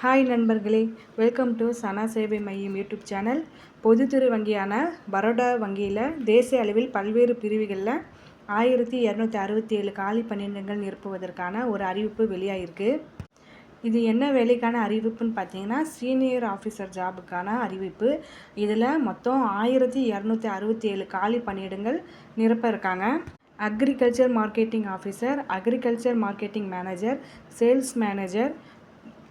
Hi நண்பர்களே, welcome to சனா சேவை மையம் யூடியூப் சேனல். பொதுத்துறை வங்கியான பரோடா வங்கியில் தேசிய அளவில் பல்வேறு பிரிவுகளில் 1267 காலி பணியிடங்கள் நிரப்புவதற்கான ஒரு அறிவிப்பு வெளியாகிருக்கு. இது என்ன வேலைக்கான அறிவிப்புன்னு பார்த்தீங்கன்னா, சீனியர் ஆஃபீஸர் ஜாபுக்கான அறிவிப்பு. இதில் மொத்தம் 1267 காலி பணியிடங்கள் நிரப்ப இருக்காங்க. Agriculture marketing officer, agriculture marketing manager, sales manager,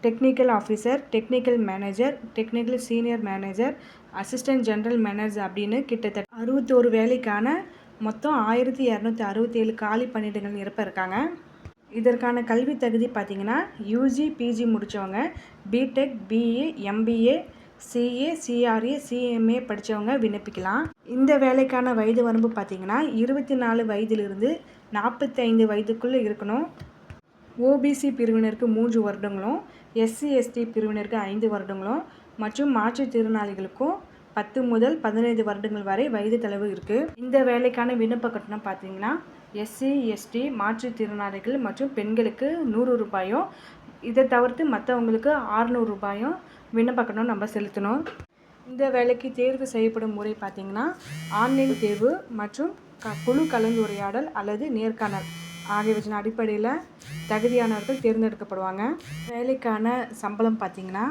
technical officer, technical manager, technical senior manager, assistant general manager அப்படின்னு கிட்டத்தட்ட 61 வேலைக்கான மொத்தம் 1267 காலி பணியிடங்கள் நிரப்ப இருக்காங்க. இதற்கான கல்வி தகுதி பார்த்திங்கன்னா, யூஜி பிஜி முடித்தவங்க, BTech, BE, MBA, CA, CRA, CMA படித்தவங்க விண்ணப்பிக்கலாம். இந்த வேலைக்கான வயது வரம்பு பார்த்திங்கன்னா 24 வயதிலிருந்து 45 வயதுக்குள்ளே இருக்கணும். ஓபிசி பிரிவினருக்கு 3 வருடங்களும், எஸ்சி எஸ்டி பிரிவினருக்கு 5 வருடங்களும் மற்றும் மாற்றுத்திறனாளிகளுக்கும் 10 முதல் 15 வருடங்கள் வரை வயது தளர்வு இருக்குது. இந்த வேலைக்கான விண்ணப்ப கட்டணம் பார்த்தீங்கன்னா, எஸ்சி எஸ்டி மாற்றுத்திறனாளிகள் மற்றும் பெண்களுக்கு 100 ரூபாயும், இதை தவிர்த்து மற்றவங்களுக்கு 600 ரூபாயும் விண்ணப்ப கட்டணம் நம்ம செலுத்தணும். இந்த வேலைக்கு தேர்வு செய்யப்படும் முறை பார்த்திங்கன்னா, ஆன்லைன் தேர்வு மற்றும் குழு கலந்துரையாடல் அல்லது நேர்காணல் ஆகியவற்றின் அடிப்படையில் தகுதியானவர்கள் தேர்ந்தெடுக்கப்படுவாங்க. வேலைக்கான சம்பளம் பார்த்திங்கன்னா,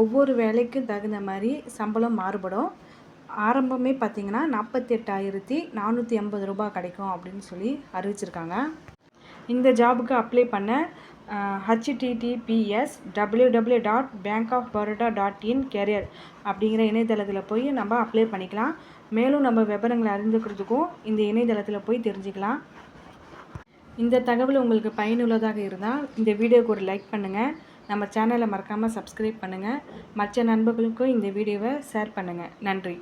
ஒவ்வொரு வேலைக்கும் தகுந்த மாதிரி சம்பளம் மாறுபடும். ஆரம்பமே பார்த்திங்கன்னா 48,480 ரூபாய் கிடைக்கும் அப்படின்னு சொல்லி அறிவிச்சிருக்காங்க. இந்த ஜாபுக்கு அப்ளை பண்ண https://www.bankofbaroda.in career அப்படிங்கிற இணையதளத்தில் போய் நம்ம அப்ளை பண்ணிக்கலாம். மேலும் நம்ம விவரங்களை அறிந்துக்கிறதுக்கும் இந்த இணையதளத்தில் போய் தெரிஞ்சுக்கலாம். இந்த தகவல் உங்களுக்கு பயனுள்ளதாக இருந்தால் இந்த வீடியோவுக்கு ஒரு லைக் பண்ணுங்கள். நம்ம சேனலை மறக்காமல் சப்ஸ்கிரைப் பண்ணுங்கள். மற்ற நண்பர்களுக்கும் இந்த வீடியோவை ஷேர் பண்ணுங்கள். நன்றி.